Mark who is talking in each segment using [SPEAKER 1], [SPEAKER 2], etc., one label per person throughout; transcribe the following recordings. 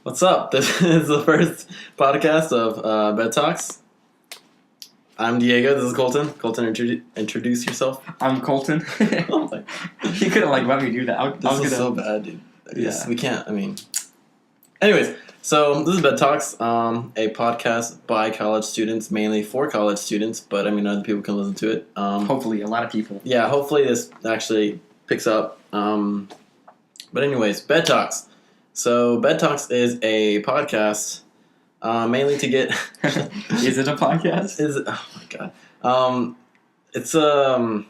[SPEAKER 1] What's up? This is the first podcast of Bed Talks. I'm Diego. This is Colton. Colton, introduce yourself.
[SPEAKER 2] I'm Colton.
[SPEAKER 1] Oh my.
[SPEAKER 2] You could have let me do that.
[SPEAKER 1] This is so bad, dude.
[SPEAKER 2] Yeah.
[SPEAKER 1] We can't. Anyways, so this is Bed Talks, a podcast by college students, mainly for college students, but other people can listen to it.
[SPEAKER 2] Hopefully, a lot of people.
[SPEAKER 1] Yeah, hopefully this actually picks up. But anyways, Bed Talks. So Bed Talks is a podcast mainly to get.
[SPEAKER 2] Is it a podcast?
[SPEAKER 1] Oh my god. It's God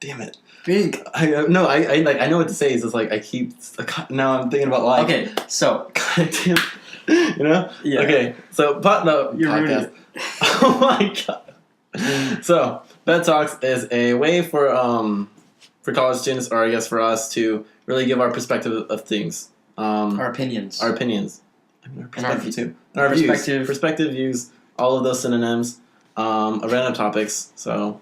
[SPEAKER 1] damn it.
[SPEAKER 2] Big.
[SPEAKER 1] I know what to say. It's just like I keep. Now I'm thinking about like.
[SPEAKER 2] Okay, so.
[SPEAKER 1] God damn. You know.
[SPEAKER 2] Yeah.
[SPEAKER 1] Okay. So
[SPEAKER 2] You're
[SPEAKER 1] podcast. Oh my god. So Bed Talks is a way for college students, or I guess for us, to really give our perspective of things.
[SPEAKER 2] Our opinions.
[SPEAKER 1] Our opinions. Our perspective too. And our
[SPEAKER 2] perspective.
[SPEAKER 1] Views. Perspective, views, all of those synonyms of random topics. So,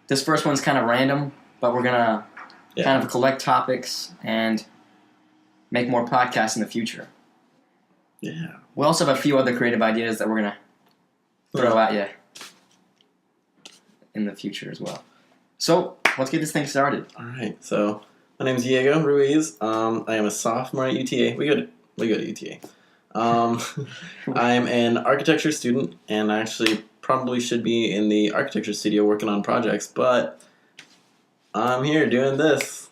[SPEAKER 2] this first one's kind of random, but we're gonna kind of collect topics and make more podcasts in the future.
[SPEAKER 1] Yeah.
[SPEAKER 2] We also have a few other creative ideas that we're gonna throw at you in the future as well. So, let's get this thing started.
[SPEAKER 1] All right. So, my name is Diego Ruiz. I am a sophomore at UTA. We go to UTA. I'm an architecture student, and I actually probably should be in the architecture studio working on projects, but I'm here doing this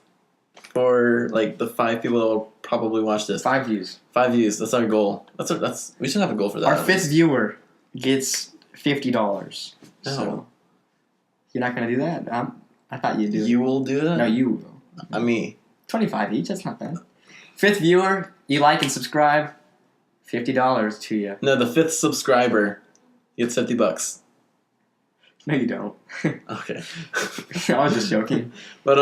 [SPEAKER 1] for like the 5 people that will probably watch this.
[SPEAKER 2] 5 views.
[SPEAKER 1] 5 views. That's our goal. We should have a goal for that.
[SPEAKER 2] Our 5th viewer gets $50.
[SPEAKER 1] No.
[SPEAKER 2] So you're not gonna do that? I thought you'd do it.
[SPEAKER 1] You will do that?
[SPEAKER 2] No, you will.
[SPEAKER 1] Me.
[SPEAKER 2] 25 each. That's not bad. 5th viewer, you like and subscribe. $50 to you.
[SPEAKER 1] No, the 5th subscriber gets $50.
[SPEAKER 2] No, you don't.
[SPEAKER 1] Okay.
[SPEAKER 2] I was just joking.
[SPEAKER 1] But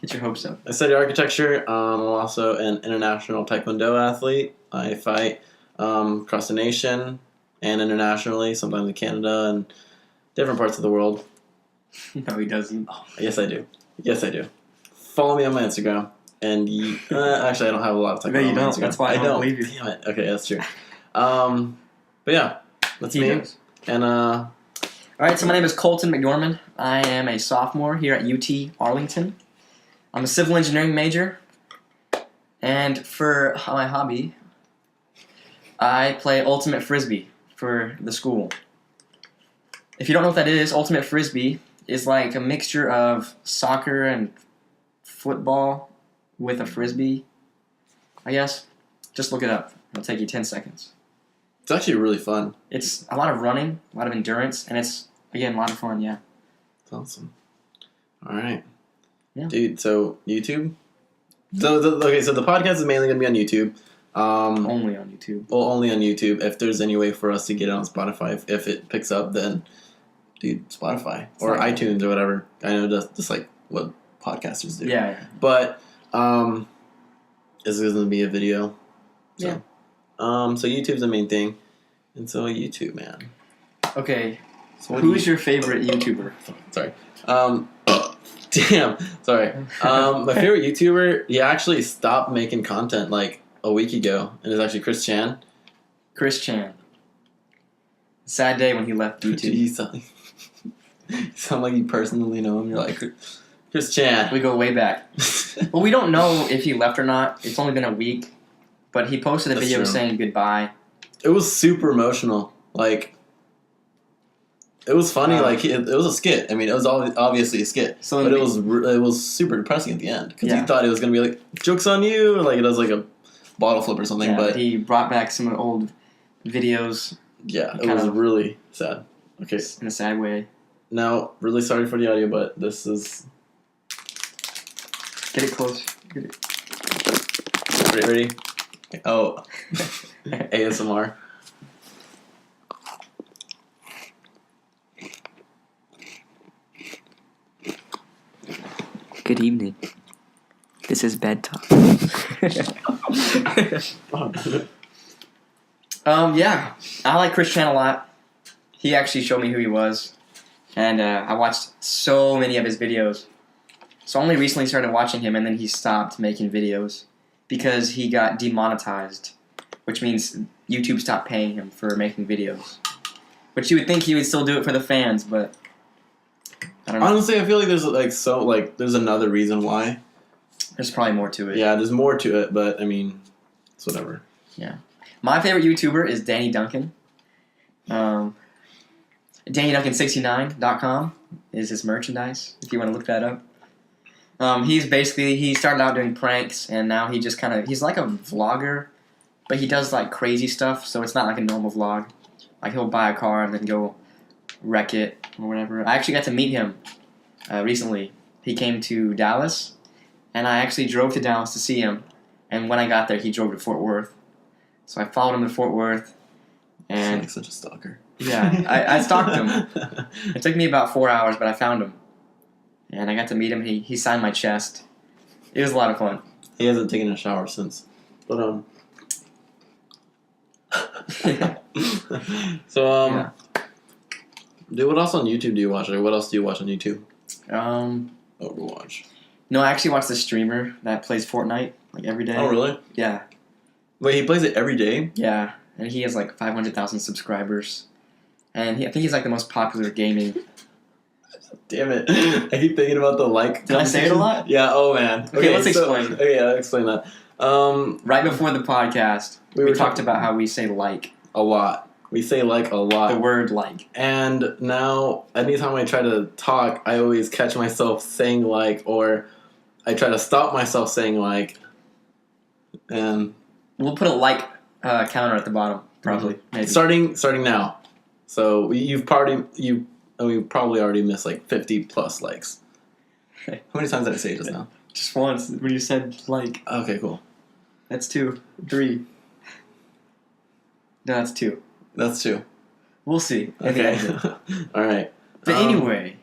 [SPEAKER 2] Get your hopes up.
[SPEAKER 1] I study architecture. I'm also an international taekwondo athlete. I fight across the nation and internationally, sometimes in Canada and different parts of the world.
[SPEAKER 2] No, he doesn't.
[SPEAKER 1] Oh, yes, I do. Yes, I do. Follow me on my Instagram. And actually, I don't have a lot of taekwondo.
[SPEAKER 2] No, you
[SPEAKER 1] on my
[SPEAKER 2] don't.
[SPEAKER 1] Instagram.
[SPEAKER 2] That's why I don't believe you.
[SPEAKER 1] Damn it. Okay, that's true. But yeah, that's
[SPEAKER 2] He
[SPEAKER 1] me.
[SPEAKER 2] does.
[SPEAKER 1] And
[SPEAKER 2] All right, so my name is Colton McDormand. I am a sophomore here at UT Arlington. I'm a civil engineering major. And for my hobby, I play Ultimate Frisbee for the school. If you don't know what that is, Ultimate Frisbee is like a mixture of soccer and football with a frisbee, I guess. Just look it up. It'll take you 10 seconds.
[SPEAKER 1] it's actually really fun.
[SPEAKER 2] It's a lot of running, a lot of endurance, and it's, again, a lot of fun, yeah.
[SPEAKER 1] It's awesome. All right.
[SPEAKER 2] Yeah.
[SPEAKER 1] Dude, so YouTube? So the podcast is mainly going to be on YouTube.
[SPEAKER 2] Only on YouTube.
[SPEAKER 1] Well, only on YouTube. If there's any way for us to get it on Spotify, if it picks up, then, dude, Spotify. Or
[SPEAKER 2] Spotify.
[SPEAKER 1] iTunes or whatever. I know that's just like what podcasters do.
[SPEAKER 2] Yeah.
[SPEAKER 1] But, this is going to be a video. So,
[SPEAKER 2] Yeah.
[SPEAKER 1] So YouTube's the main thing. And so YouTube, man.
[SPEAKER 2] Okay,
[SPEAKER 1] So what
[SPEAKER 2] who's your favorite YouTuber?
[SPEAKER 1] Sorry. Damn. Sorry. My favorite YouTuber, he actually stopped making content like a week ago, and it's actually Chris Chan.
[SPEAKER 2] Chris Chan. Sad day when he left YouTube.
[SPEAKER 1] You sound like you personally know him. You're like, Chris Chan.
[SPEAKER 2] We go way back. Well, we don't know if he left or not. It's only been a week. But he posted a
[SPEAKER 1] That's
[SPEAKER 2] video
[SPEAKER 1] true.
[SPEAKER 2] saying goodbye.
[SPEAKER 1] It was super emotional. Like, it was funny. It was a skit. It was obviously a skit.
[SPEAKER 2] So
[SPEAKER 1] but it was super depressing at the end. Because
[SPEAKER 2] Yeah.
[SPEAKER 1] you thought it was going to be like, joke's on you. Or like it was like a bottle flip or something.
[SPEAKER 2] Yeah,
[SPEAKER 1] but
[SPEAKER 2] he brought back some old videos
[SPEAKER 1] yeah, it
[SPEAKER 2] kind
[SPEAKER 1] was
[SPEAKER 2] of-
[SPEAKER 1] really sad. Okay.
[SPEAKER 2] in a sad way.
[SPEAKER 1] Now, really sorry for the audio, but this is...
[SPEAKER 2] Get it close. Get it.
[SPEAKER 1] Ready? Oh. ASMR.
[SPEAKER 2] Good evening. This is Bed Talk. Yeah, I like Chris Chan a lot. He actually showed me who he was, and I watched so many of his videos. So I only recently started watching him, and then he stopped making videos. because he got demonetized, which means YouTube stopped paying him for making videos. Which you would think he would still do it for the fans, but I don't know.
[SPEAKER 1] Honestly, I feel like there's there's another reason why.
[SPEAKER 2] There's probably more to it.
[SPEAKER 1] Yeah, there's more to it, but I mean, it's whatever.
[SPEAKER 2] My favorite YouTuber is Danny Duncan. DannyDuncan69.com is his merchandise, if you want to look that up. He started out doing pranks, and now he just he's like a vlogger, but he does like crazy stuff, so it's not like a normal vlog. Like he'll buy a car and then go wreck it or whatever. I actually got to meet him recently. He came to Dallas, and I actually drove to Dallas to see him, and when I got there, he drove to Fort Worth. So I followed him to Fort Worth, and
[SPEAKER 1] like such a stalker.
[SPEAKER 2] Yeah, I stalked him. It took me about 4 hours, but I found him, and I got to meet him. He signed my chest. It was a lot of fun.
[SPEAKER 1] He hasn't taken a shower since, but So
[SPEAKER 2] Yeah.
[SPEAKER 1] Dude, what else on YouTube do you watch? Like, what else do you watch on YouTube? Overwatch.
[SPEAKER 2] No, I actually watched the streamer that plays Fortnite like every day.
[SPEAKER 1] Oh, really?
[SPEAKER 2] Yeah,
[SPEAKER 1] Wait, he plays it every day?
[SPEAKER 2] yeah, and he has like 500,000 subscribers, and I think he's like the most popular gaming.
[SPEAKER 1] Damn it! I keep thinking about the like.
[SPEAKER 2] Did I say it a lot?
[SPEAKER 1] Yeah. Oh man.
[SPEAKER 2] Okay, let's explain.
[SPEAKER 1] Okay, yeah, explain that.
[SPEAKER 2] Right before the podcast, we talked about how we say like
[SPEAKER 1] a lot. We say like a lot.
[SPEAKER 2] the word like.
[SPEAKER 1] And now, anytime I try to talk, I always catch myself saying like, or I try to stop myself saying like. And
[SPEAKER 2] We'll put a like counter at the bottom, probably. Maybe.
[SPEAKER 1] starting now. So we probably already missed like 50 plus likes. How many times did I say it just now?
[SPEAKER 2] Just once when you said like.
[SPEAKER 1] Okay, cool.
[SPEAKER 2] That's 2, 3. No, that's 2.
[SPEAKER 1] That's 2.
[SPEAKER 2] We'll see.
[SPEAKER 1] Okay. All right.
[SPEAKER 2] But anyway,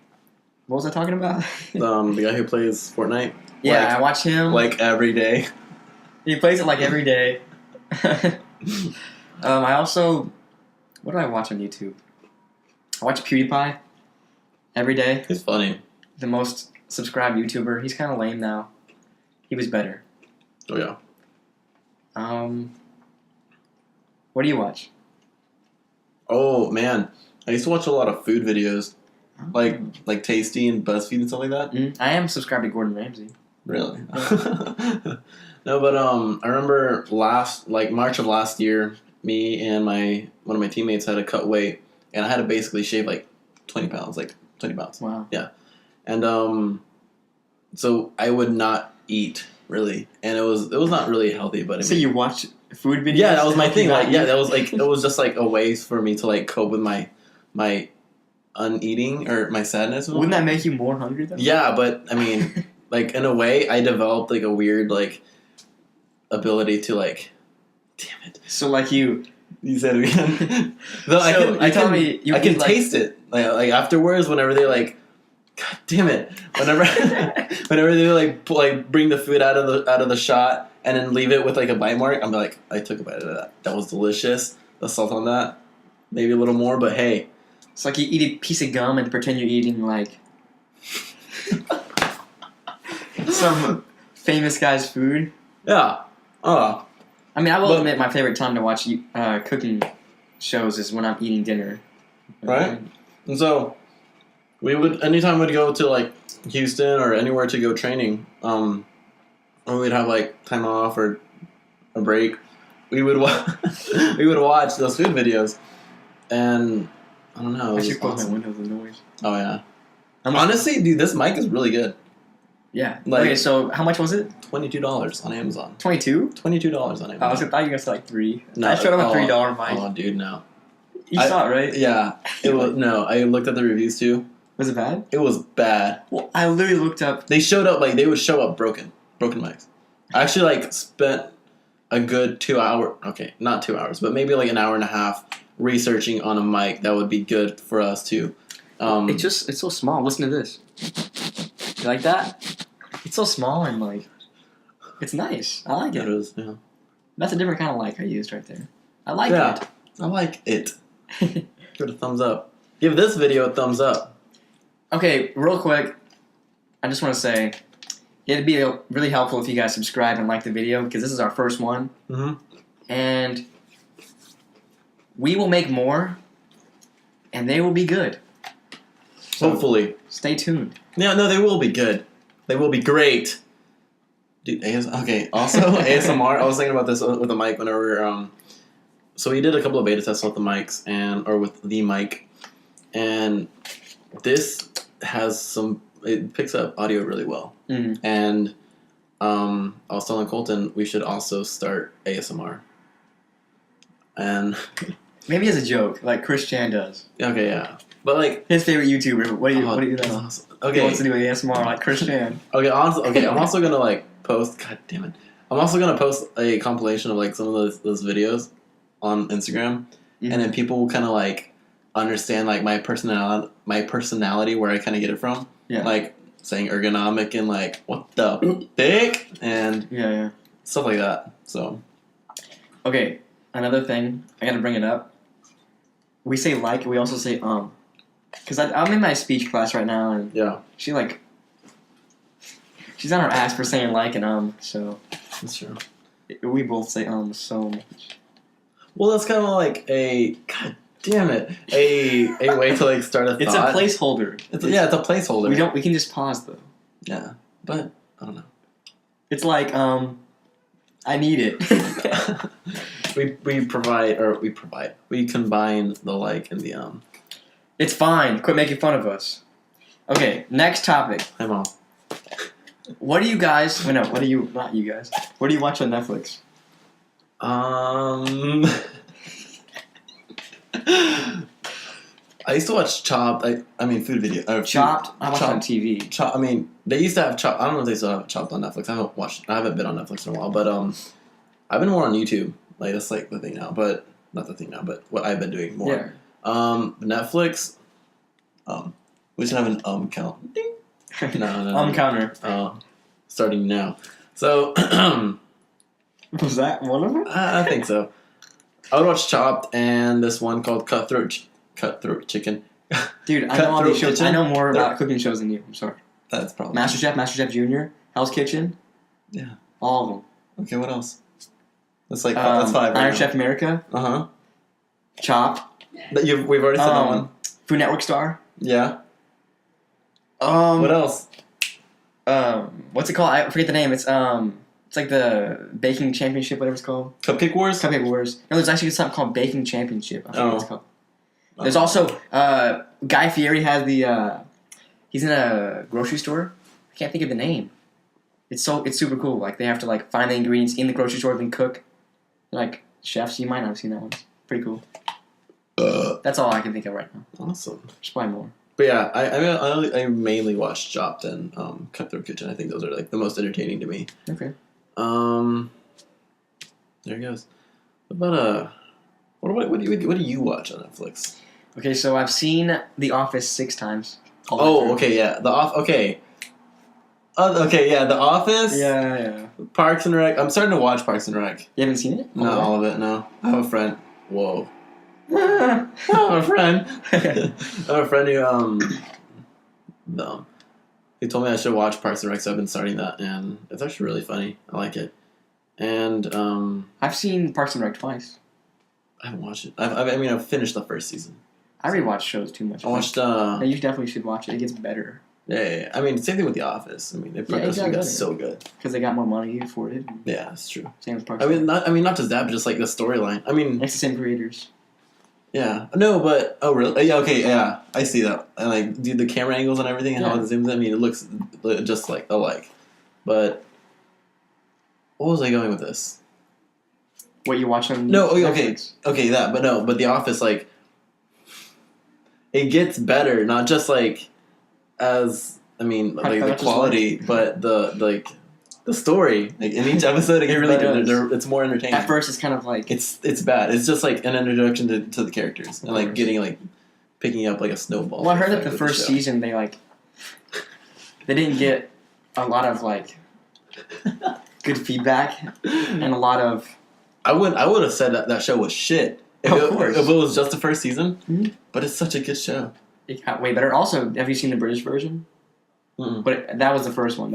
[SPEAKER 2] what was I talking about?
[SPEAKER 1] The guy who plays Fortnite.
[SPEAKER 2] Yeah,
[SPEAKER 1] like,
[SPEAKER 2] I watch him.
[SPEAKER 1] like every day.
[SPEAKER 2] He plays it like every day. I also, what do I watch on YouTube? I watch PewDiePie every day.
[SPEAKER 1] He's funny.
[SPEAKER 2] The most subscribed YouTuber. He's kind of lame now. He was better.
[SPEAKER 1] Oh yeah.
[SPEAKER 2] What do you watch?
[SPEAKER 1] Oh man, I used to watch a lot of food videos, like Tasty and BuzzFeed and stuff like that.
[SPEAKER 2] I am subscribed to Gordon Ramsay.
[SPEAKER 1] Really? No, but I remember March of last year, me and one of my teammates had to cut weight, and I had to basically shave like 20 pounds, like 20 pounds.
[SPEAKER 2] Wow.
[SPEAKER 1] Yeah, and so I would not eat really, and it was not really healthy. But
[SPEAKER 2] So you watch food videos?
[SPEAKER 1] yeah, that was my thing. Like, yeah,
[SPEAKER 2] eat?
[SPEAKER 1] that was like it was just like a way for me to like cope with my uneating or my sadness.
[SPEAKER 2] Wouldn't that make you more hungry though?
[SPEAKER 1] Yeah, but I mean, like in a way, I developed like a weird like ability to like, damn it.
[SPEAKER 2] So like you
[SPEAKER 1] said it again. Though
[SPEAKER 2] So,
[SPEAKER 1] I can
[SPEAKER 2] eat, like-
[SPEAKER 1] taste it like afterwards whenever they like, god damn it, whenever they like bring the food out of the shot and then leave it with like a bite mark, I'm like, I took a bite of that. That was delicious. The salt on that, maybe a little more, but hey.
[SPEAKER 2] It's like you eat a piece of gum and pretend you're eating like some famous guy's food.
[SPEAKER 1] Yeah.
[SPEAKER 2] I mean, I will admit my favorite time to watch cooking shows is when I'm eating dinner.
[SPEAKER 1] Right? And so anytime we'd go to like Houston or anywhere to go training, or we'd have like time off or a break, we would watch those food videos, and I don't know.
[SPEAKER 2] I should close my windows and noise.
[SPEAKER 1] Oh yeah. Honestly, dude, this mic is really good.
[SPEAKER 2] Yeah.
[SPEAKER 1] Like-
[SPEAKER 2] okay, so how much was it?
[SPEAKER 1] $22 on Amazon.
[SPEAKER 2] 22?
[SPEAKER 1] $22 on Amazon.
[SPEAKER 2] I thought you were gonna say like 3.
[SPEAKER 1] No,
[SPEAKER 2] I showed up a $3 mic.
[SPEAKER 1] Oh, dude, no.
[SPEAKER 2] You saw it, right?
[SPEAKER 1] Yeah. It was no. I looked at the reviews too.
[SPEAKER 2] Was it bad?
[SPEAKER 1] It was bad.
[SPEAKER 2] Well, I literally looked up.
[SPEAKER 1] They showed up they would show up broken mics. I actually like spent a good 2 hour. Okay, not 2 hours, but maybe like an hour and a half researching on a mic that would be good for us too.
[SPEAKER 2] It's so small. Listen to this. You like that? It's so small and like, it's nice. I like
[SPEAKER 1] It
[SPEAKER 2] it.
[SPEAKER 1] is. Yeah.
[SPEAKER 2] That's a different kind of like I used right there. I like
[SPEAKER 1] Yeah. I like it. Give it a thumbs up. Give this video a thumbs up.
[SPEAKER 2] Okay, real quick, I just want to say, it'd be really helpful if you guys subscribe and like the video because this is our first one.
[SPEAKER 1] Mm-hmm.
[SPEAKER 2] And we will make more, and they will be good. So
[SPEAKER 1] Hopefully.
[SPEAKER 2] stay tuned.
[SPEAKER 1] Yeah, no, they will be good. They will be great. Dude, okay. Also, ASMR. I was thinking about this with the mic whenever. So we did a couple of beta tests with the mics or with the mic, and this has some. It picks up audio really well.
[SPEAKER 2] Mm-hmm.
[SPEAKER 1] And I was telling Colton we should also start ASMR. And
[SPEAKER 2] Maybe as a joke, like Chris Chan does.
[SPEAKER 1] okay, yeah, but like
[SPEAKER 2] His favorite YouTuber. What do you know?
[SPEAKER 1] awesome.
[SPEAKER 2] He
[SPEAKER 1] Okay,
[SPEAKER 2] wants to do ASMR like Chris Chan.
[SPEAKER 1] okay, honestly, okay. I'm also gonna like post. God damn it! I'm also gonna post a compilation of like some of those videos on Instagram,
[SPEAKER 2] Mhm.
[SPEAKER 1] and then people will kind of like understand like my personality, where I kind of get it from.
[SPEAKER 2] Yeah.
[SPEAKER 1] Like saying ergonomic and like what the dick and
[SPEAKER 2] Yeah.
[SPEAKER 1] stuff like that. So
[SPEAKER 2] Okay, another thing, I gotta bring it up. We say like, we also say because I'm in my speech class right now, and
[SPEAKER 1] yeah,
[SPEAKER 2] she's on her ass for saying like and so
[SPEAKER 1] that's true.
[SPEAKER 2] we both say so much.
[SPEAKER 1] Well, that's kind of like a god damn it, a way to like start a
[SPEAKER 2] It's
[SPEAKER 1] thought.
[SPEAKER 2] a placeholder.
[SPEAKER 1] It's a placeholder.
[SPEAKER 2] We can just pause though.
[SPEAKER 1] Yeah, but I don't know.
[SPEAKER 2] It's like I need it.
[SPEAKER 1] we combine the like and the
[SPEAKER 2] It's fine. Quit making fun of us. Okay, next topic.
[SPEAKER 1] Hi mom.
[SPEAKER 2] What do you guys? Well, no, what do you? Not you guys. What do you watch on Netflix?
[SPEAKER 1] I used to watch Chopped. I mean food video.
[SPEAKER 2] Chopped. I watch it on TV.
[SPEAKER 1] Chopped. I mean they used to have Chopped. I don't know if they still have Chopped on Netflix. I haven't been on Netflix in a while, but I've been more on YouTube. Like that's like the thing now, but not the thing now, but what I've been doing more.
[SPEAKER 2] Yeah.
[SPEAKER 1] Netflix. We should have an count. Ding. No.
[SPEAKER 2] Counter.
[SPEAKER 1] Starting now. So
[SPEAKER 2] Was that one of them?
[SPEAKER 1] I think so. I would watch Chopped and this one called Cutthroat Chicken.
[SPEAKER 2] Dude, I know all these shows.
[SPEAKER 1] Kitchen?
[SPEAKER 2] I know more about cooking shows than you. I'm sorry.
[SPEAKER 1] That's probably
[SPEAKER 2] MasterChef Junior, Hell's Kitchen.
[SPEAKER 1] Yeah.
[SPEAKER 2] All of them.
[SPEAKER 1] Okay, what else? That's like that's five.
[SPEAKER 2] Iron Chef America. Chopped.
[SPEAKER 1] We've already said that one.
[SPEAKER 2] Food Network star.
[SPEAKER 1] Yeah. What else?
[SPEAKER 2] What's it called? I forget the name. It's like the baking championship, whatever it's called.
[SPEAKER 1] Cupcake Wars.
[SPEAKER 2] Cupcake Wars. No, there's actually something called baking championship. I forget what it's called. There's
[SPEAKER 1] Oh.
[SPEAKER 2] also Guy Fieri has the he's in a grocery store. I can't think of the name. It's super cool. Like they have to like find the ingredients in the grocery store and cook. Like chefs, you might not have seen that one. Pretty cool. That's all I can think of right now.
[SPEAKER 1] Awesome.
[SPEAKER 2] There's probably more.
[SPEAKER 1] But yeah, I mainly watch Chopped and Cutthroat Kitchen. I think those are like the most entertaining to me.
[SPEAKER 2] Okay.
[SPEAKER 1] There it goes. What about what do you watch on Netflix?
[SPEAKER 2] Okay, so I've seen The Office 6 times.
[SPEAKER 1] Oh, okay, yeah, okay. Okay, yeah, The Office.
[SPEAKER 2] Yeah.
[SPEAKER 1] Parks and Rec. I'm starting to watch Parks and Rec.
[SPEAKER 2] You haven't seen it?
[SPEAKER 1] Not all of it. No, I have a friend. Whoa. I have a friend. I have a friend who told me I should watch Parks and Rec. So I've been starting that, and it's actually really funny. I like it. And
[SPEAKER 2] I've seen Parks and Rec twice.
[SPEAKER 1] I haven't watched it. I've finished the first season.
[SPEAKER 2] I rewatch shows too much.
[SPEAKER 1] I watched.
[SPEAKER 2] No, you definitely should watch it. It gets better.
[SPEAKER 1] Yeah. I mean, same thing with The Office. I mean, they got so good.
[SPEAKER 2] Because they got more money for it.
[SPEAKER 1] Yeah, that's true.
[SPEAKER 2] Same as Parks.
[SPEAKER 1] I mean, not just that, but just like the storyline. I mean,
[SPEAKER 2] it's the same creators.
[SPEAKER 1] Yeah. No, but really? Yeah. Okay. Yeah, I see that. And like, the camera angles and everything, and how it zooms in. I mean, it looks just like alike. But what was I going with this?
[SPEAKER 2] What you watch on?
[SPEAKER 1] No.
[SPEAKER 2] Netflix?
[SPEAKER 1] Okay. That. But no. But The Office, like, it gets better. Not just like as like the quality, but the story. Like in each episode, it gets
[SPEAKER 2] really
[SPEAKER 1] better. It's more entertaining.
[SPEAKER 2] At first, it's kind of like
[SPEAKER 1] it's bad. It's just like an introduction to the characters and like picking up like a snowball.
[SPEAKER 2] Well, I heard that the first season they didn't get a lot of like good feedback and a lot of.
[SPEAKER 1] I would have said that show was shit if it was just the first season.
[SPEAKER 2] Mm-hmm.
[SPEAKER 1] But it's such a good show.
[SPEAKER 2] It got way better. Also, have you seen the British version?
[SPEAKER 1] Mm-mm.
[SPEAKER 2] But that was the first one.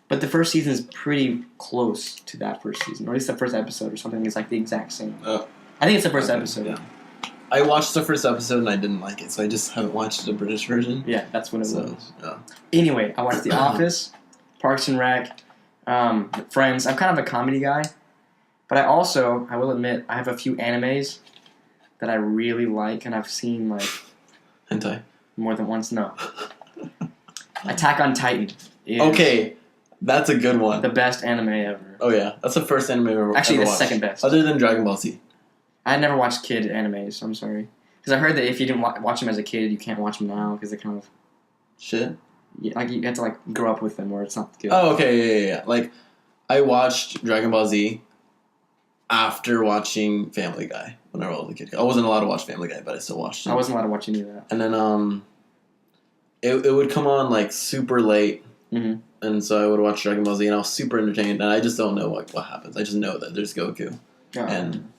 [SPEAKER 2] But the first season is pretty close to that first season, or at least the first episode or something is like the exact same. I think it's the first episode.
[SPEAKER 1] Yeah. I watched the first episode and I didn't like it, so I just haven't watched the British version.
[SPEAKER 2] Yeah, that's what it was.
[SPEAKER 1] Yeah.
[SPEAKER 2] Anyway, I watched The Office, Parks and Rec, Friends. I'm kind of a comedy guy, but I will admit, I have a few animes that I really like, and I've seen like
[SPEAKER 1] Hentai.
[SPEAKER 2] more than once. No. Attack on Titan. Is
[SPEAKER 1] Okay, that's a good one.
[SPEAKER 2] the best anime ever.
[SPEAKER 1] Oh yeah, that's the first anime I've ever
[SPEAKER 2] Actually, the
[SPEAKER 1] watched.
[SPEAKER 2] second best.
[SPEAKER 1] Other than Dragon Ball Z.
[SPEAKER 2] I never watched kid animes, so I'm sorry. Because I heard that if you didn't watch them as a kid, you can't watch them now because they're kind of
[SPEAKER 1] Shit.
[SPEAKER 2] like you have to like grow up with them, or it's not good.
[SPEAKER 1] Oh, okay, yeah. Like, I watched Dragon Ball Z after watching Family Guy when I was a kid. I wasn't allowed to watch Family Guy, but I still watched it.
[SPEAKER 2] I wasn't allowed to watch any of that.
[SPEAKER 1] And then it would come on like super late, and so I would watch Dragon Ball Z, and I was super entertained. And I just don't know what happens. I just know that there's Goku and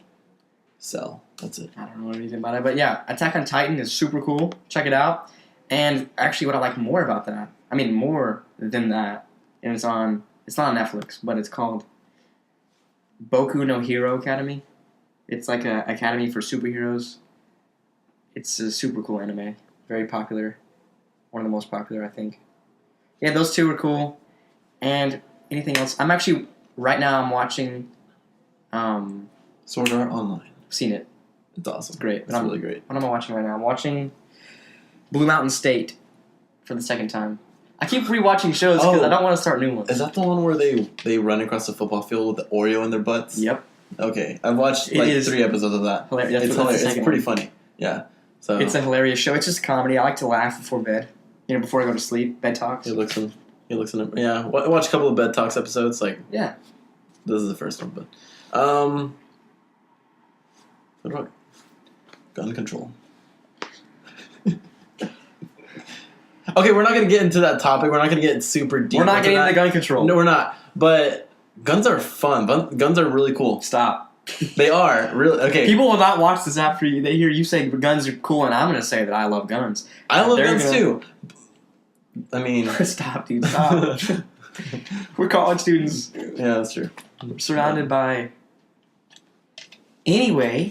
[SPEAKER 1] Cell. That's it.
[SPEAKER 2] I don't know anything about it, but yeah, Attack on Titan is super cool. Check it out. And actually, what I like more about that, I mean more than that, and it's not on Netflix, but it's called Boku no Hero Academy. It's like a academy for superheroes. It's a super cool anime, very popular, one of the most popular, I think. Yeah, those two are cool. And anything else? I'm actually right now. I'm watching.
[SPEAKER 1] Sword Art Online.
[SPEAKER 2] Seen it.
[SPEAKER 1] It's awesome.
[SPEAKER 2] It's great.
[SPEAKER 1] It's really great.
[SPEAKER 2] What am I watching right now? I'm watching Blue Mountain State for the second time. I keep rewatching shows because I don't want to start new ones.
[SPEAKER 1] Is that the one where they run across the football field with the Oreo in their butts?
[SPEAKER 2] Yep.
[SPEAKER 1] Okay, I've watched like 3 episodes of that.
[SPEAKER 2] Hilarious.
[SPEAKER 1] It's hilarious. It's pretty funny. Yeah. So
[SPEAKER 2] it's a hilarious show. It's just comedy. I like to laugh before bed. Before I go to sleep. Bed talks.
[SPEAKER 1] He looks in it. Yeah. Watch a couple of Bed Talks episodes. Like
[SPEAKER 2] yeah.
[SPEAKER 1] This is the first one, but what about gun control? Okay, we're not going to get into that topic. We're not going to get super deep.
[SPEAKER 2] We're not getting into gun control.
[SPEAKER 1] No, we're not. But guns are fun. Guns are really cool.
[SPEAKER 2] Stop.
[SPEAKER 1] They are really okay.
[SPEAKER 2] People will not watch this after they hear you say guns are cool, and I'm going to say that I love guns.
[SPEAKER 1] I love guns too. I mean,
[SPEAKER 2] stop, dude. Stop. We're college students.
[SPEAKER 1] Yeah, that's true.
[SPEAKER 2] We're surrounded by. Anyway,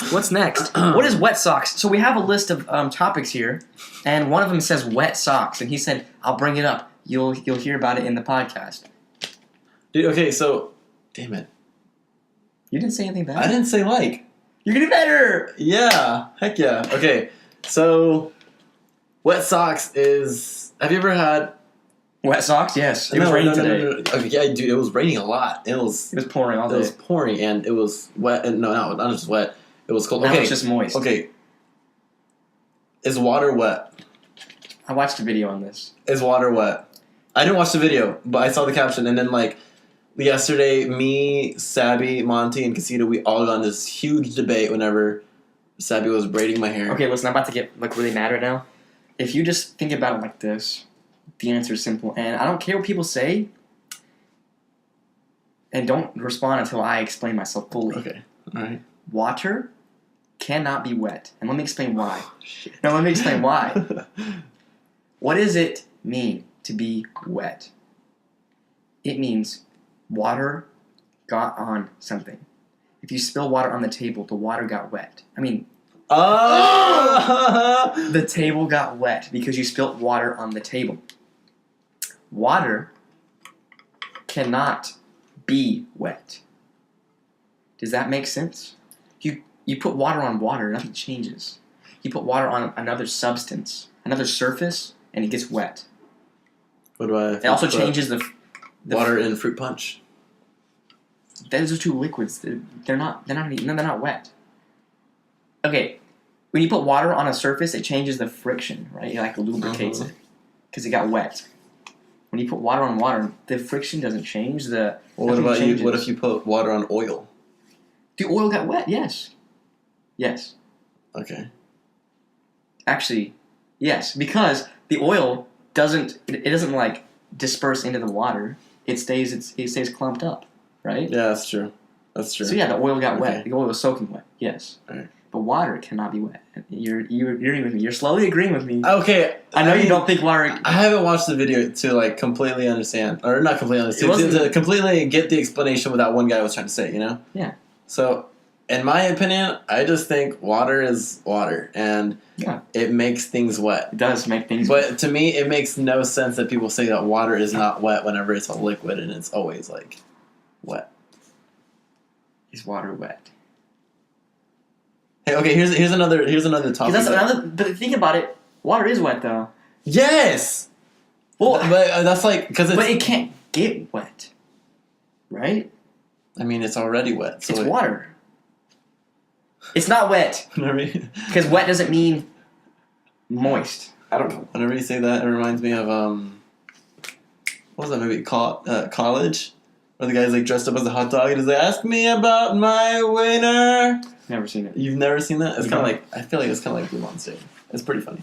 [SPEAKER 2] what's next? What is wet socks? So we have a list of topics here, and one of them says wet socks, and he said, "I'll bring it up. You'll hear about it in the podcast."
[SPEAKER 1] Dude, okay, so damn it,
[SPEAKER 2] you didn't say anything bad.
[SPEAKER 1] I didn't say like.
[SPEAKER 2] You're getting better.
[SPEAKER 1] Yeah, heck yeah. Okay, so wet socks is. Have you ever had
[SPEAKER 2] wet socks? Yes, it was raining today.
[SPEAKER 1] No. Okay, yeah, dude, it was raining a lot. It was
[SPEAKER 2] pouring all day.
[SPEAKER 1] It was pouring, and it was wet. And no, not just wet. It was cold.
[SPEAKER 2] Now
[SPEAKER 1] okay,
[SPEAKER 2] it's just moist.
[SPEAKER 1] Okay, is water wet?
[SPEAKER 2] I watched a video on this.
[SPEAKER 1] Is water wet? I didn't watch the video, but I saw the caption, and then like yesterday, me, Sabby, Monty, and Casita, we all got in this huge debate whenever Sabby was braiding my hair.
[SPEAKER 2] Okay, listen, I'm about to get really mad right now. If you just think about it like this, the answer is simple, and I don't care what people say, and don't respond until I explain myself fully.
[SPEAKER 1] Okay, all right.
[SPEAKER 2] Water cannot be wet, and let me explain why. No, let me explain why. What does it mean to be wet? It means water got on something. If you spill water on the table, the water got wet. I mean, the table got wet because you spilt water on the table. Water cannot be wet. Does that make sense? You put water on water, nothing changes. You put water on another substance, another surface, and it gets wet.
[SPEAKER 1] What do I?
[SPEAKER 2] It also changes the
[SPEAKER 1] water in fruit punch.
[SPEAKER 2] Those are two liquids. They're not wet. Okay, when you put water on a surface, it changes the friction, right? It like lubricates it because it got wet. When you put water on water, the friction doesn't change.
[SPEAKER 1] What about you? What if you put water on oil?
[SPEAKER 2] The oil got wet. Yes. Yes.
[SPEAKER 1] Okay.
[SPEAKER 2] Actually, yes, because the oil doesn't like disperse into the water. It stays clumped up, right?
[SPEAKER 1] Yeah, that's true. That's true.
[SPEAKER 2] So yeah, the oil got wet. The oil was soaking wet. Yes.
[SPEAKER 1] All right.
[SPEAKER 2] But water cannot be wet. You're agreeing with me. You're slowly agreeing with me.
[SPEAKER 1] Okay.
[SPEAKER 2] I know you don't think water.
[SPEAKER 1] I haven't watched the video to like completely understand, or not completely understand, to completely get the explanation what that one guy was trying to say. You know?
[SPEAKER 2] Yeah.
[SPEAKER 1] So, in my opinion, I just think water is water, and it makes things wet.
[SPEAKER 2] It does make things.
[SPEAKER 1] But to me, it makes no sense that people say that water is not wet whenever it's a liquid and it's always like wet.
[SPEAKER 2] Is water wet?
[SPEAKER 1] Hey, okay. Here's another topic.
[SPEAKER 2] But think about it. Water is wet though.
[SPEAKER 1] Yes. Well, but that's like because
[SPEAKER 2] but it can't get wet, right?
[SPEAKER 1] I mean, it's already wet. So
[SPEAKER 2] it's water. It's not wet. Because wet doesn't mean moist. I don't know.
[SPEAKER 1] Whenever you say that, it reminds me of what was that movie called? College, where the guy's like dressed up as a hot dog and he's like, "Ask me about my wiener."
[SPEAKER 2] Never seen it.
[SPEAKER 1] You've never seen that? It's kind of like I feel like it's kind of like Blue Monster. It's pretty funny.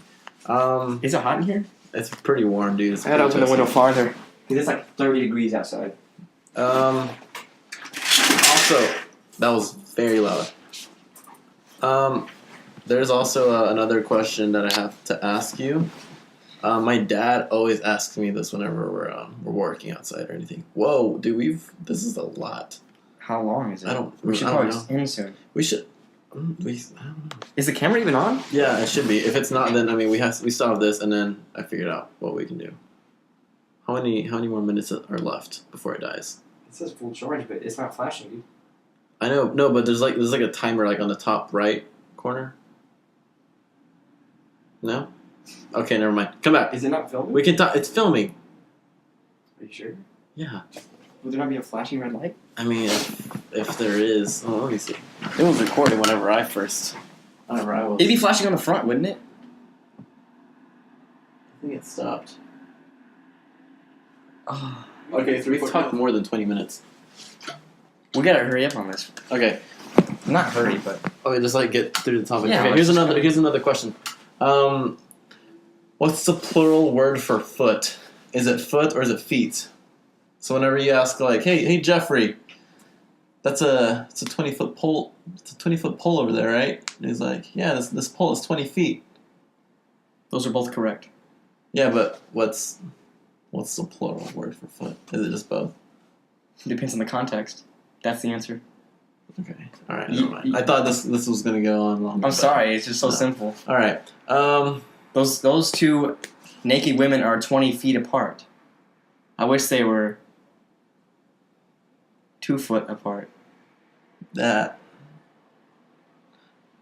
[SPEAKER 2] Is it hot in here?
[SPEAKER 1] It's pretty warm, dude. It's
[SPEAKER 2] I gotta open the window farther. It's like 30 degrees outside.
[SPEAKER 1] Also, that was very loud. There's also another question that I have to ask you. My dad always asks me this whenever we're working outside or anything. Whoa, dude, this is a lot.
[SPEAKER 2] How long is it?
[SPEAKER 1] We should
[SPEAKER 2] probably end soon.
[SPEAKER 1] We should. I don't know.
[SPEAKER 2] Is the camera even on?
[SPEAKER 1] Yeah, it should be. If it's not, then I mean we still have this, and then I figured out what we can do. How many more minutes are left before it dies?
[SPEAKER 2] It says full charge, but it's not flashing, dude.
[SPEAKER 1] I know, no, but there's like a timer like on the top right corner. No? Okay, never mind. Come back.
[SPEAKER 2] Is it not filming?
[SPEAKER 1] We can talk. It's filming.
[SPEAKER 2] Are you sure?
[SPEAKER 1] Yeah.
[SPEAKER 2] Will there not be a flashing red light?
[SPEAKER 1] I mean, if there is, let me see. It was recording whenever I was.
[SPEAKER 2] It'd be flashing on the front, wouldn't it?
[SPEAKER 1] I think it stopped.
[SPEAKER 2] Oh.
[SPEAKER 1] Okay, so we've talked more than 20 minutes.
[SPEAKER 2] We gotta hurry up on this.
[SPEAKER 1] Okay.
[SPEAKER 2] Not hurry, but
[SPEAKER 1] Okay, just like get through the topic.
[SPEAKER 2] Yeah,
[SPEAKER 1] okay, here's another question. What's the plural word for foot? Is it foot or is it feet? So whenever you ask like, hey Jeffrey, it's a 20-foot pole. It's a 20-foot pole over there, right? And he's like, yeah, this pole is 20 feet.
[SPEAKER 2] Those are both correct.
[SPEAKER 1] Yeah, but what's the plural word for foot? Is it just both?
[SPEAKER 2] It depends on the context. That's the answer.
[SPEAKER 1] Okay. All right. Never mind. I thought this was gonna go on longer.
[SPEAKER 2] I'm sorry. It's just so simple.
[SPEAKER 1] All right.
[SPEAKER 2] Those two naked women are 20 feet apart. I wish they were 2 foot apart.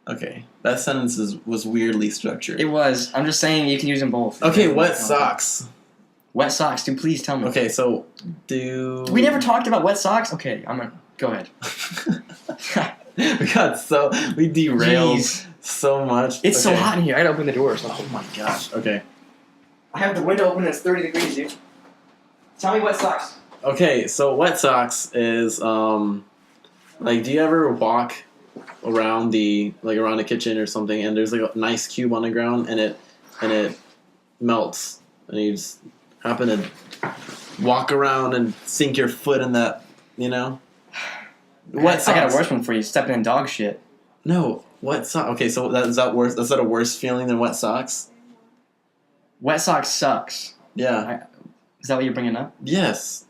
[SPEAKER 1] Okay. That sentence was weirdly structured.
[SPEAKER 2] It was. I'm just saying you can use them both.
[SPEAKER 1] Okay. Wet socks.
[SPEAKER 2] Wet socks, dude. Please tell me.
[SPEAKER 1] Okay. So we
[SPEAKER 2] never talked about wet socks. Okay. Go ahead.
[SPEAKER 1] we derailed so much.
[SPEAKER 2] It's so hot in here. I gotta open the door or something.
[SPEAKER 1] Oh my gosh. Okay.
[SPEAKER 2] I have the window open and it's 30 degrees, dude. Tell me wet socks.
[SPEAKER 1] Okay, so wet socks is like, do you ever walk around the kitchen or something and there's like a nice cube on the ground and it melts and you just happen to walk around and sink your foot in that, you know? Wet socks.
[SPEAKER 2] I got a worse one for you. Stepping in dog shit.
[SPEAKER 1] No, wet socks. Okay, so is that worse? Is that a worse feeling than wet socks?
[SPEAKER 2] Wet socks sucks.
[SPEAKER 1] Yeah.
[SPEAKER 2] Is that what you're bringing up?
[SPEAKER 1] Yes.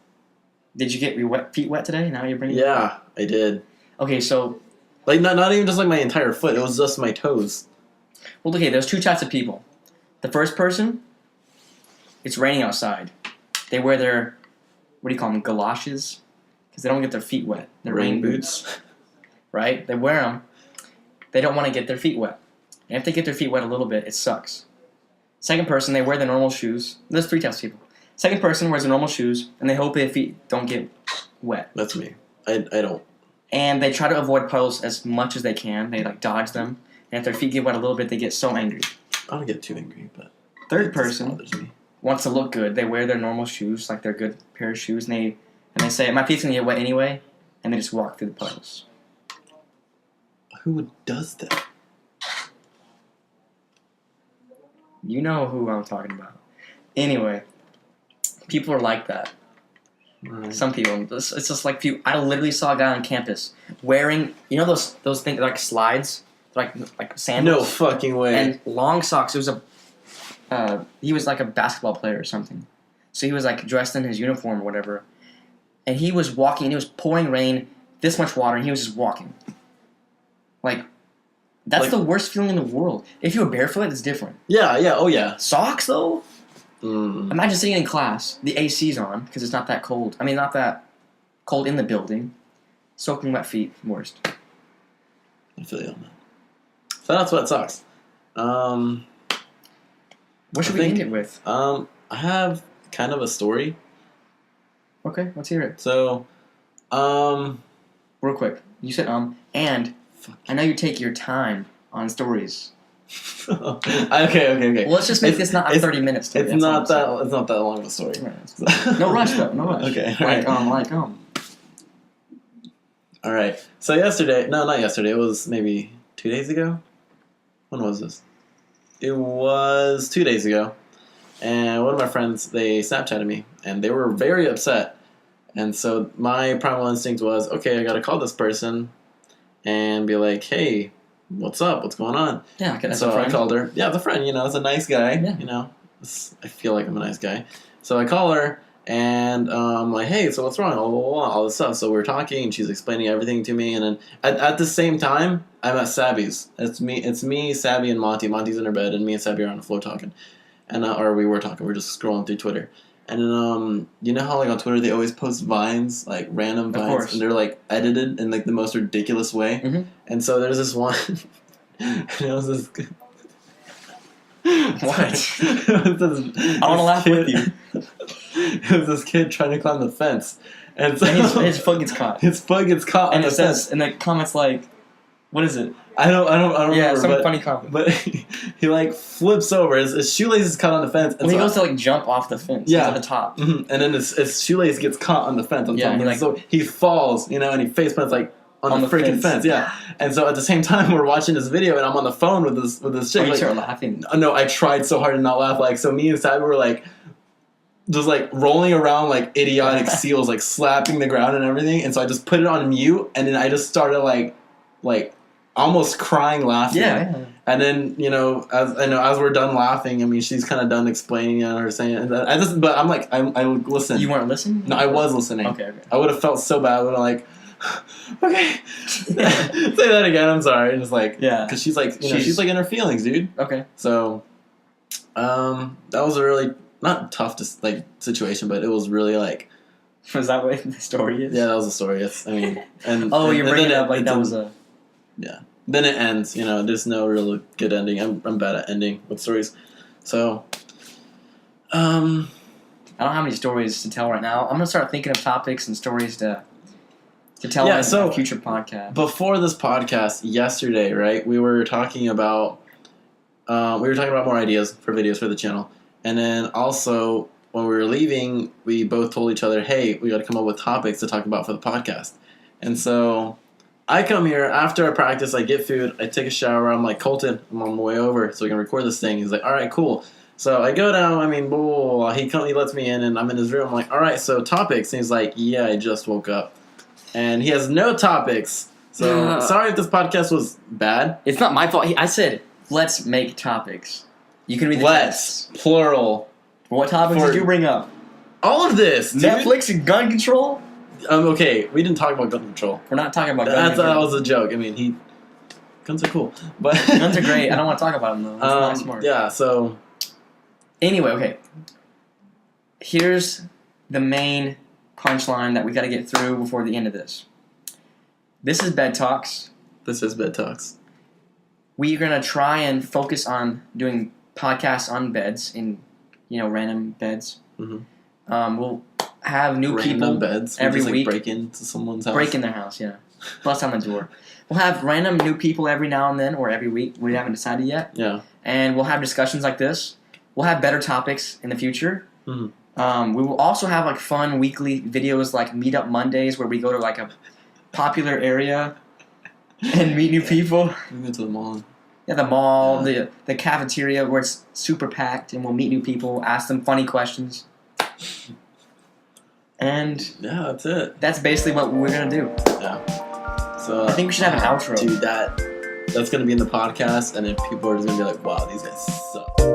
[SPEAKER 2] Did you get your feet wet today? Now you're bringing.
[SPEAKER 1] Yeah, I did.
[SPEAKER 2] Okay, so.
[SPEAKER 1] Like not even just like my entire foot. It was just my toes.
[SPEAKER 2] Well, okay. There's 2 types of people. The first person. It's raining outside. They wear their, what do you call them, galoshes? Because they don't get their feet wet. Their rain boots. Right? They wear them. They don't want to get their feet wet. And if they get their feet wet a little bit, it sucks. Second person, they wear their normal shoes. There's 3 types of people. Second person wears their normal shoes, and they hope their feet don't get wet.
[SPEAKER 1] That's me. I don't.
[SPEAKER 2] And they try to avoid puddles as much as they can. They like dodge them. And if their feet get wet a little bit, they get so angry.
[SPEAKER 1] I don't get too angry, but
[SPEAKER 2] third person wants to look good. They wear their normal shoes, like their good pair of shoes, and they say, my feet's gonna get wet anyway, and they just walk through the puddles.
[SPEAKER 1] Who does that?
[SPEAKER 2] You know who I'm talking about. Anyway, people are like that.
[SPEAKER 1] Right.
[SPEAKER 2] Some people. It's just like I literally saw a guy on campus wearing, you know those things like slides like sandals.
[SPEAKER 1] No fucking way.
[SPEAKER 2] And long socks. It was he was like a basketball player or something. So he was like dressed in his uniform or whatever. And he was walking, and it was pouring rain, this much water, and he was just walking. Like, that's the worst feeling in the world. If you were barefoot, it's different.
[SPEAKER 1] Yeah, oh yeah.
[SPEAKER 2] Socks, though?
[SPEAKER 1] Mm.
[SPEAKER 2] Imagine sitting in class, the AC's on, because it's not that cold. I mean, not that cold in the building. Soaking wet feet, worst.
[SPEAKER 1] I feel you on that. So that's what sucks.
[SPEAKER 2] What should we end it with?
[SPEAKER 1] I have kind of a story.
[SPEAKER 2] Okay, let's hear it.
[SPEAKER 1] So,
[SPEAKER 2] Real quick. You said, and I know you take your time on stories.
[SPEAKER 1] Okay.
[SPEAKER 2] Well, let's just make this not a 30 minutes story.
[SPEAKER 1] It's not that long of a story.
[SPEAKER 2] Right. No rush, though. No rush.
[SPEAKER 1] Okay, alright. Alright. So not yesterday, it was maybe 2 days ago? When was this? It was 2 days ago. And one of my friends, they Snapchatted me, and they were very upset. And so my primal instinct was, okay, I gotta call this person and be like, hey, what's up? What's going on?
[SPEAKER 2] Yeah, okay, that's
[SPEAKER 1] so
[SPEAKER 2] a friend.
[SPEAKER 1] I called her. Yeah, it's a friend, it's a nice guy.
[SPEAKER 2] Yeah.
[SPEAKER 1] I feel like I'm a nice guy. So I call her, and I'm like, hey, so what's wrong? All this stuff. So we're talking, and she's explaining everything to me. And then at the same time, I'm at Sabby's. It's me, Sabby, and Monty. Monty's in her bed, and me and Sabby are on the floor talking. And or we were talking. We're just scrolling through Twitter. And then, you know how, like, on Twitter they always post vines, like, random vines?
[SPEAKER 2] Of course.
[SPEAKER 1] And they're, like, edited in, like, the most ridiculous way.
[SPEAKER 2] Mm-hmm.
[SPEAKER 1] And so there's this one, and it was this...
[SPEAKER 2] What?
[SPEAKER 1] It was this,
[SPEAKER 2] I want to laugh with you.
[SPEAKER 1] It was this kid trying to climb the fence. And so...
[SPEAKER 2] And his foot gets caught.
[SPEAKER 1] His foot gets caught
[SPEAKER 2] and
[SPEAKER 1] on
[SPEAKER 2] it
[SPEAKER 1] the
[SPEAKER 2] says,
[SPEAKER 1] fence.
[SPEAKER 2] and the comment's like, what is it?
[SPEAKER 1] I don't
[SPEAKER 2] Yeah,
[SPEAKER 1] remember.
[SPEAKER 2] some funny comment.
[SPEAKER 1] But he like flips over. His shoelace is caught on the fence. And
[SPEAKER 2] Well, he
[SPEAKER 1] so
[SPEAKER 2] goes to like jump off the fence.
[SPEAKER 1] Yeah.
[SPEAKER 2] He's at the top.
[SPEAKER 1] Mm-hmm. And then his shoelace gets caught on the fence. On
[SPEAKER 2] Yeah,
[SPEAKER 1] something. So he falls, and he face plants like on the freaking fence. Yeah. And so at the same time, we're watching this video, and I'm on the phone with this chick.
[SPEAKER 2] Oh, you
[SPEAKER 1] like,
[SPEAKER 2] start laughing.
[SPEAKER 1] No, I tried so hard to not laugh. Like, so me and Sabby were like, just like rolling around like idiotic seals, like slapping the ground and everything. And so I just put it on mute, and then I just started like almost crying laughing.
[SPEAKER 2] Yeah.
[SPEAKER 1] And then, as we're done laughing, I mean, she's kind of done explaining and her saying it. But I'm like, I listen.
[SPEAKER 2] You weren't listening?
[SPEAKER 1] No, I was listening.
[SPEAKER 2] Okay.
[SPEAKER 1] I would have felt so bad. I would have like, okay, say that again. I'm sorry. And just like,
[SPEAKER 2] Yeah.
[SPEAKER 1] because she's like, she's like in her feelings, dude.
[SPEAKER 2] Okay.
[SPEAKER 1] So, that was a really not tough situation, but it was really like.
[SPEAKER 2] Was that what the story is?
[SPEAKER 1] Yeah, that was the story. Yes, I mean, and
[SPEAKER 2] you're bringing it up like that was a.
[SPEAKER 1] Yeah. Then it ends. There's no real good ending. I'm bad at ending with stories. So,
[SPEAKER 2] I don't have any stories to tell right now. I'm gonna start thinking of topics and stories to tell in a future podcast.
[SPEAKER 1] Before this podcast yesterday, right? We were talking about more ideas for videos for the channel, and then also when we were leaving, we both told each other, "Hey, we got to come up with topics to talk about for the podcast." And so I come here after I practice, I get food, I take a shower, I'm like, Colton, I'm on my way over so we can record this thing. He's like, all right, cool. So I go down, I mean, he lets me in, and I'm in his room. I'm like, all right, so topics. And he's like, yeah, I just woke up. And he has no topics. So sorry if this podcast was bad.
[SPEAKER 2] It's not my fault. I said, let's make topics. You can read the
[SPEAKER 1] Let's,
[SPEAKER 2] text.
[SPEAKER 1] plural.
[SPEAKER 2] What topics did you bring up?
[SPEAKER 1] All of this, dude.
[SPEAKER 2] Netflix and gun control?
[SPEAKER 1] Okay, we didn't talk about gun control.
[SPEAKER 2] We're not talking about gun control.
[SPEAKER 1] That was a joke. I mean, guns are cool. But
[SPEAKER 2] guns are great. I don't want to talk about them, though. That's not smart.
[SPEAKER 1] Yeah, so...
[SPEAKER 2] Anyway, okay. Here's the main punchline that we got to get through before the end of this. This is Bed Talks.
[SPEAKER 1] This is Bed Talks.
[SPEAKER 2] We're going to try and focus on doing podcasts on beds in, random beds.
[SPEAKER 1] Mm-hmm.
[SPEAKER 2] We'll have new
[SPEAKER 1] random
[SPEAKER 2] people
[SPEAKER 1] beds.
[SPEAKER 2] every week.
[SPEAKER 1] Break into someone's house.
[SPEAKER 2] Break in their house, yeah. Bust on the door. We'll have random new people every now and then or every week. We haven't decided yet.
[SPEAKER 1] Yeah.
[SPEAKER 2] And we'll have discussions like this. We'll have better topics in the future.
[SPEAKER 1] Mm-hmm.
[SPEAKER 2] We will also have fun weekly videos like Meetup Mondays where we go to a popular area and meet new people.
[SPEAKER 1] We go to the mall.
[SPEAKER 2] Yeah, the mall, the cafeteria where it's super packed, and we'll meet new people, ask them funny questions. And
[SPEAKER 1] yeah, that's it.
[SPEAKER 2] That's basically what we're gonna do.
[SPEAKER 1] Yeah. So
[SPEAKER 2] I think we should have an outro.
[SPEAKER 1] Do that. that's gonna be in the podcast, and then people are just gonna be like, "Wow, these guys suck."